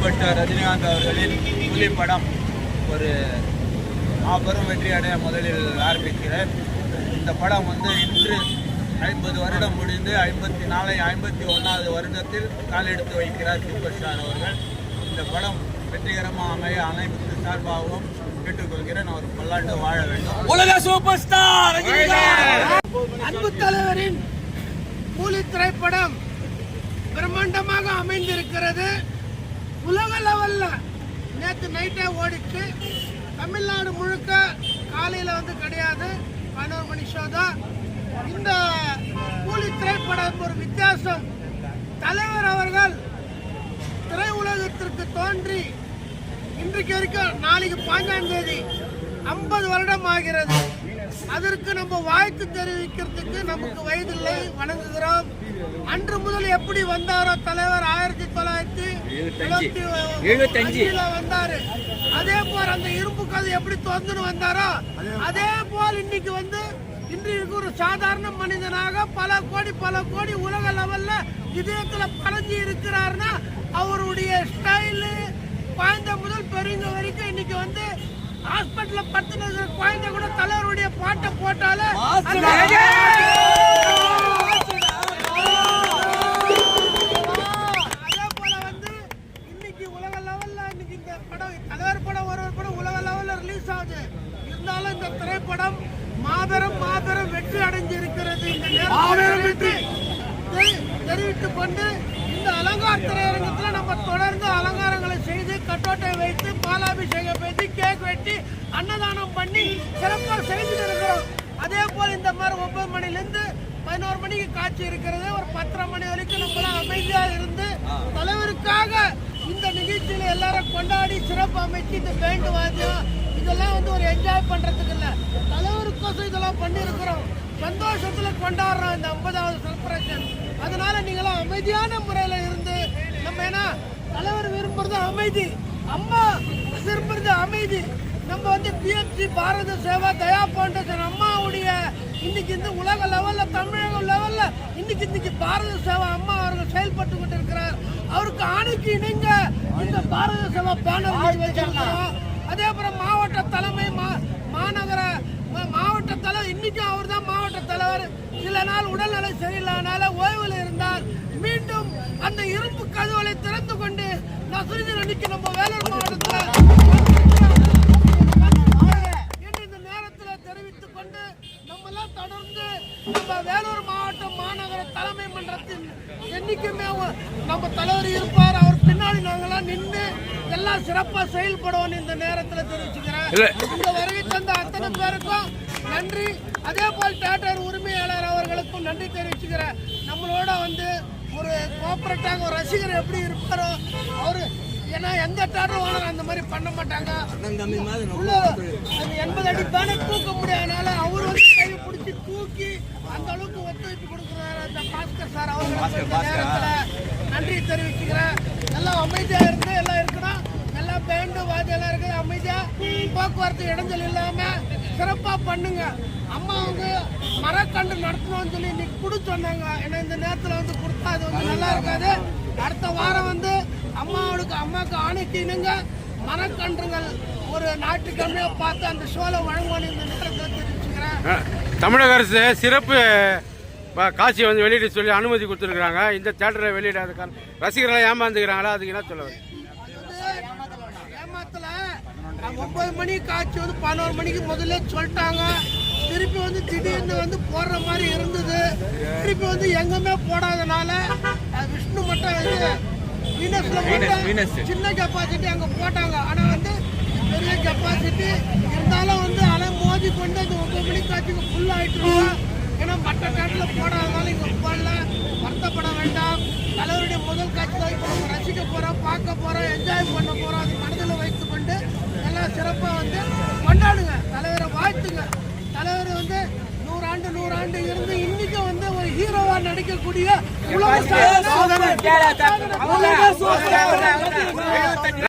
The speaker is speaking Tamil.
சூப்பர் ஸ்டார் ரஜினிகாந்த் அவர்களின் புலி படம் ஒரு மாபெரும் வெற்றியடைய முதலில் ஆரம்பிக்கிறேன். இந்த படம் இன்று 50 வருடம் முடிந்து 51வது வருடத்தில் காலெடுத்து வைக்கிறார் சூப்பர் ஸ்டார் அவர்கள். இந்த படம் வெற்றிகரமாக அமைய அனைத்து சார்பாகவும் கேட்டுக்கொள்கிறேன். அவர் பல்லாண்டு வாழ வேண்டும். உலக சூப்பர் ஸ்டார் அன்பு தலைவரின் கூலி திரைப்படம் பிரம்மாண்டமாக அமைந்திருக்கிறது. உலக லெவல்ல நேற்று நைட்டே ஓடிச்சு. தமிழ்நாடு முழுக்க காலையில் கிடையாது, 11 மணி ஷோ தான். இந்த கூலி திரைப்படம் ஒரு வித்தியாசம். தலைவர் அவர்கள் திரை உலகத்திற்கு தோன்றி இன்றைக்கு வரைக்கும் நாளைக்கு 15ஆம் தேதி 50 வருடம் ஆகிறது. அதற்கு நம்ம வாழ்த்து தெரிவிக்கிறதுக்கு நமக்கு வயதில்லை, வணங்குகிறோம். அன்று முதல் எப்படி வந்தாரோ தலைவர் 1975 வந்தாரு, அதே போல் அந்த இரும்பு கதை எப்படி தொந்தனு வந்தாரோ அதே போல் இன்னைக்கு இன்றைக்கு ஒரு சாதாரண மனிதனாக பல கோடி உலக லெவல்ல இதயத்துல பழஞ்சி இருக்கிறார்னா அவருடைய ஸ்டைலு குழந்தை முதல் பெரியவங்க வரைக்கும் இன்னைக்கு ஹாஸ்பிட்டல்ல படுத்துன குழந்தை கூட தலைவருடைய பாட்டை போட்டாலே அதே போல இன்னைக்கு உலக லெவல்ல இன்னைக்கு இந்த படம் தலைவர் படம் ஒரு படம் உலக லெவல்ல ரிலீஸ் ஆகுது. இருந்தாலும் இந்த திரைப்படம் மாபெரும் வெற்றி அடைஞ்சு இருக்கிறது. இந்த நேரத்தில் தெரிவித்துக் கொண்டு இந்த அலங்கார திரையரங்கத்துல நம்ம தொடர்ந்து அலங்காரங்களை செய்து கட்டோட்டை வைத்து பாலாபிஷேகம் வைத்து கேக் வெட்டி அன்னதானம் பண்ணி சிறப்பாக செய்து இருக்கிறோம். அதே போல் இந்த மாதிரி 9 மணிலிருந்து 11 மணிக்கு காட்சி இருக்கிறது. ஒரு 10:30 மணி வரைக்கும் நம்மளாம் அமைதியாக இருந்து தலைவருக்காக இந்த நிகழ்ச்சியில எல்லாரும் கொண்டாடி சிறப்பு அமைச்சு இந்த பேண்டு வாத்தியம் இதெல்லாம் ஒரு என்ஜாய் பண்றதுக்கு இல்ல, தலைவருக்கோசம் இதெல்லாம் பண்ணியிருக்கிறோம். சந்தோஷத்துல கொண்டாடுறோம் இந்த 50வது செலிப்ரேஷன். அதனால நீங்களாம் அமைதியான முறையில இருந்து நம்ம ஏன்னா தலைவர் விரும்புறது அமைதி, அம்மா விரும்புறது அமைதி. நம்ம பிஎம்சி பாரத சேவா தயா பவுண்டேஷன் அம்மாவுடைய இன்னைக்கு இந்த உலக லெவல்ல தமிழக லெவல்ல இன்னைக்கு பாரத சேவா அம்மா அவர்கள் செயல்பட்டு கொண்டு இருக்கிறார். அவருக்கு ஆணைக்கு இணைங்க இந்த பாரத சேவா பேனர் வச்சிருக்கிறோம். அதே போல மாவட்ட தலைமை மாவட்ட தலைவர் இன்னைக்கும் அவர் தான் மாவட்ட தலைவர். சில நாள் உடல்நிலை சரியில்லாதனால ஓய்வில் இருந்தார். மீண்டும் அந்த இரும்பு கதவுகளை திறந்து கொண்டு நசுரிஞ்சு அன்னைக்கு நம்ம வேலூர் மாவட்டத்தில் இந்த நேரத்தில் தெரிவித்துக் கொண்டு நம்மெல்லாம் தொடர்ந்து நம்ம வேலூர் மாவட்டம் மாநகர தலைமை மன்றத்தின் என்னைக்குமே நம்ம தலைவர் இருப்பார். அவர் பின்னாடி நாங்கெல்லாம் நின்று எல்லாம் சிறப்பாக செயல்படுவோம் இந்த நேரத்தில் தெரிவிச்சுக்கிறேன். இந்த வருகை தந்த அத்தனை பேருக்கும் நன்றி. அதே போல் தியேட்டர் உரிமையாளர் அவர்களுக்கும் நன்றி தெரிவிச்சுக்கிறேன். நம்மளோட ஒரு கோஆபரேட்டாக ஒரு ரசிகர் எப்படி இருப்பாரோ அவரு, ஏன்னா எந்த தியேட்டர் ஓனர் அந்த மாதிரி பண்ண மாட்டாங்க. 80 அடி பேனர் தூக்க முடியாதனால அவர் கை பிடிச்சி தூக்கி அந்த அளவுக்கு ஒத்துழைப்பு கொடுக்குறாரு அந்த பாஸ்கர் சார் அவர்களுக்கு நன்றி தெரிவிச்சுக்கிறேன். எல்லாம் அமைதியா இருந்து எல்லாம் இருக்கணும். எல்லாம் பேண்டு வாத்தியெல்லாம் இருக்கு. அமைதியா போக்குவரத்து இடைஞ்சல் இல்லாம சிறப்பா பண்ணுங்க. அம்மா மரக்கண்டு நடத்தணும்னு சொல்லி இன்னைக்கு கொடு சொன்னாங்க. ஏன்னா இந்த நேரத்துல கொடுத்தா அது நல்லா இருக்காது. அடுத்த வாரம் அம்மாவுக்கு ஆணைக்கு இணுங்க மரக்கன்றுகள் ஒரு ஞாயிற்றுக்கிழமையா பார்த்து அந்த ஷோல வழங்குவான்னு இந்த நேரத்தில் தெரிவிச்சுக்கிறேன். தமிழக அரசு சிறப்பு காட்சி வெளியிட சொல்லி அனுமதி கொடுத்துருக்காங்க. இந்த தியேட்டரை வெளியிடாத ரசிகர்களை ஏமாந்துக்கிறாங்களா, அதுக்கு என்ன சொல்ல? ஏமாத்தல 9 மணி காட்சி 11 மணிக்கு முதல்ல சொல்லிட்டாங்க. திருப்பி திடீர்னு போடுற மாதிரி இருந்தது. திருப்பி எங்குமே போடாதனால விஷ்ணு மட்டும் சின்ன கெப்பாசிட்டி அங்க போட்டாங்க. ஆனா பெரிய கெப்பாசிட்டி இருந்தாலும் அலை மோதி கொண்டு அந்த 9 மணி காட்சிக்கு ஃபுல் ஆயிட்டு. ஏன்னா மற்ற தேட்டரில் போடாதனால இங்க போடல. வருத்தப்பட வேண்டாம். தலைவருடைய முதல் காட்சி தான் இப்போ நம்ம ரசிக்க போறோம், பார்க்க போறோம், என்ஜாய் பண்ண போறோம். அது மனதில் வைத்து கொண்டு எல்லாம் சிறப்பாக கொண்டாடுங்க. தலைவரை வாழ்த்துங்க. தலைவர் 100 ஆண்டு இருந்து இன்னைக்கும் ஒரு ஹீரோவா நடிக்கக்கூடிய